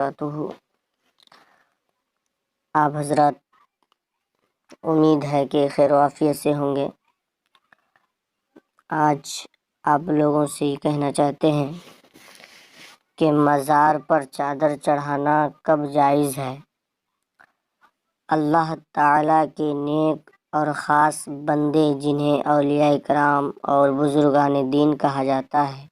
وبرکاتہ۔ آپ حضرات امید ہے کہ خیر و عافیت سے ہوں گے۔ آج آپ لوگوں سے یہ کہنا چاہتے ہیں کہ مزار پر چادر چڑھانا کب جائز ہے۔ اللہ تعالیٰ کے نیک اور خاص بندے جنہیں اولیاء کرام اور بزرگان دین کہا جاتا ہے،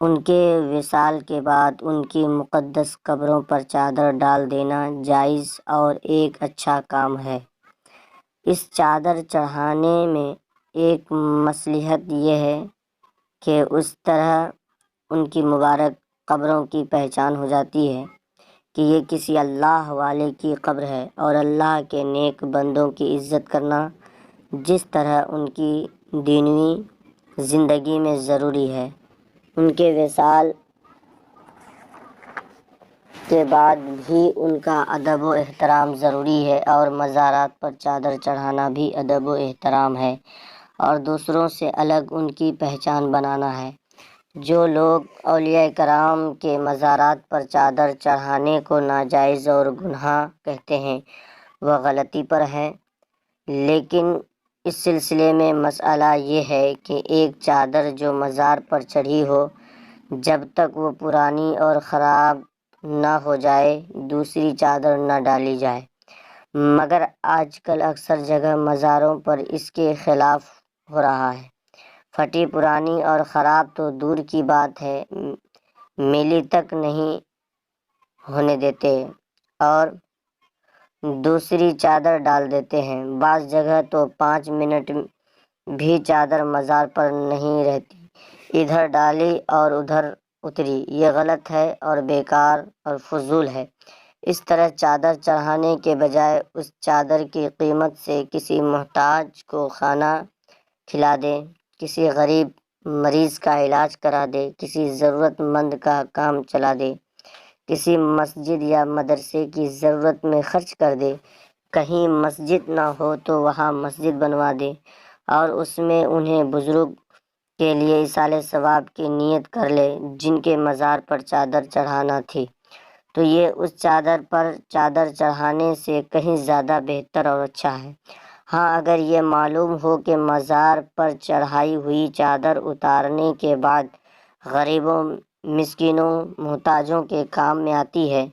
ان کے وصال کے بعد ان کی مقدس قبروں پر چادر ڈال دینا جائز اور ایک اچھا کام ہے۔ اس چادر چڑھانے میں ایک مصلحت یہ ہے کہ اس طرح ان کی مبارک قبروں کی پہچان ہو جاتی ہے کہ یہ کسی اللہ والے کی قبر ہے، اور اللہ کے نیک بندوں کی عزت کرنا جس طرح ان کی دینی زندگی میں ضروری ہے، ان کے وصال کے بعد بھی ان کا ادب و احترام ضروری ہے، اور مزارات پر چادر چڑھانا بھی ادب و احترام ہے اور دوسروں سے الگ ان کی پہچان بنانا ہے۔ جو لوگ اولیاء کرام کے مزارات پر چادر چڑھانے کو ناجائز اور گناہ کہتے ہیں، وہ غلطی پر ہیں۔ لیکن اس سلسلے میں مسئلہ یہ ہے کہ ایک چادر جو مزار پر چڑھی ہو، جب تک وہ پرانی اور خراب نہ ہو جائے دوسری چادر نہ ڈالی جائے، مگر آج کل اکثر جگہ مزاروں پر اس کے خلاف ہو رہا ہے۔ پھٹی پرانی اور خراب تو دور کی بات ہے، میلی تک نہیں ہونے دیتے اور دوسری چادر ڈال دیتے ہیں۔ بعض جگہ تو 5 منٹ بھی چادر مزار پر نہیں رہتی، ادھر ڈالی اور ادھر اتری۔ یہ غلط ہے اور بیکار اور فضول ہے۔ اس طرح چادر چڑھانے کے بجائے اس چادر کی قیمت سے کسی محتاج کو کھانا کھلا دے، کسی غریب مریض کا علاج کرا دے، کسی ضرورت مند کا کام چلا دے، کسی مسجد یا مدرسے کی ضرورت میں خرچ کر دے، کہیں مسجد نہ ہو تو وہاں مسجد بنوا دے اور اس میں انہیں بزرگ کے لیے ایصال ثواب کی نیت کر لے جن کے مزار پر چادر چڑھانا تھی، تو یہ اس چادر پر چادر چڑھانے سے کہیں زیادہ بہتر اور اچھا ہے۔ ہاں، اگر یہ معلوم ہو کہ مزار پر چڑھائی ہوئی چادر اتارنے کے بعد غریبوں، مسکینوں، محتاجوں کے کام میں آتی ہے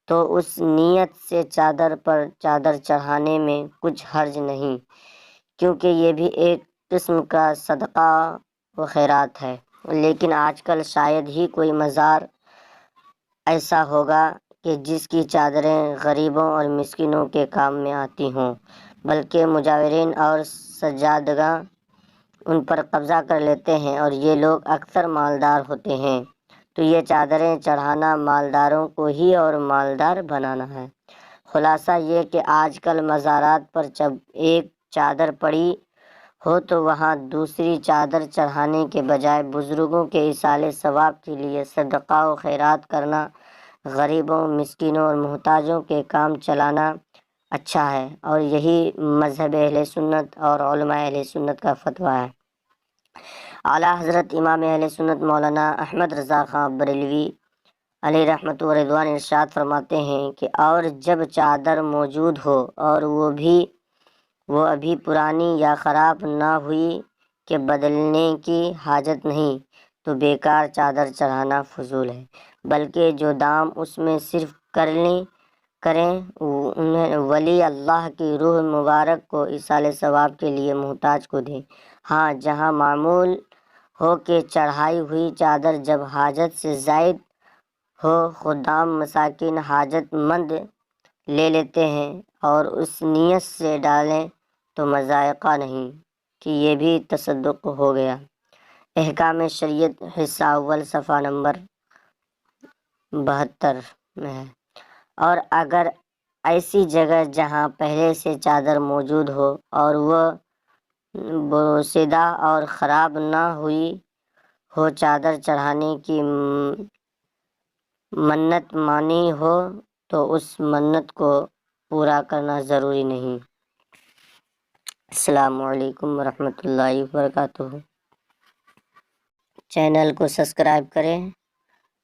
تو اس نیت سے چادر پر چادر چڑھانے میں کچھ حرج نہیں، کیونکہ یہ بھی ایک قسم کا صدقہ و خیرات ہے۔ لیکن آج کل شاید ہی کوئی مزار ایسا ہوگا کہ جس کی چادریں غریبوں اور مسکینوں کے کام میں آتی ہوں، بلکہ مجاورین اور سجادگاں ان پر قبضہ کر لیتے ہیں، اور یہ لوگ اکثر مالدار ہوتے ہیں، تو یہ چادریں چڑھانا مالداروں کو ہی اور مالدار بنانا ہے۔ خلاصہ یہ کہ آج کل مزارات پر جب ایک چادر پڑی ہو تو وہاں دوسری چادر چڑھانے کے بجائے بزرگوں کے ایصال ثواب کے لیے صدقہ و خیرات کرنا، غریبوں، مسکینوں اور محتاجوں کے کام چلانا اچھا ہے، اور یہی مذہب اہل سنت اور علماء اہل سنت کا فتویٰ ہے۔ اعلیٰ حضرت امام اہل سنت مولانا احمد رضا خان بریلوی علیہ رحمت و رضوان ارشاد فرماتے ہیں کہ اور جب چادر موجود ہو اور وہ ابھی پرانی یا خراب نہ ہوئی کہ بدلنے کی حاجت نہیں، تو بیکار چادر چڑھانا فضول ہے، بلکہ جو دام اس میں صرف کریں انہیں ولی اللہ کی روح مبارک کو ایصال ثواب کے لیے محتاج کو دیں۔ ہاں، جہاں معمول ہو کہ چڑھائی ہوئی چادر جب حاجت سے زائد ہو، خدام مساکین حاجت مند لے لیتے ہیں اور اس نیت سے ڈالیں تو مضائقہ نہیں کہ یہ بھی تصدق ہو گیا۔ احکام شریعت حصہ اول صفحہ نمبر 72 میں ہے۔ اور اگر ایسی جگہ جہاں پہلے سے چادر موجود ہو اور وہ بوسیدہ اور خراب نہ ہوئی ہو، چادر چڑھانے کی منت مانی ہو تو اس منت کو پورا کرنا ضروری نہیں۔ السلام علیکم ورحمۃ اللہ وبرکاتہ۔ چینل کو سبسکرائب کریں۔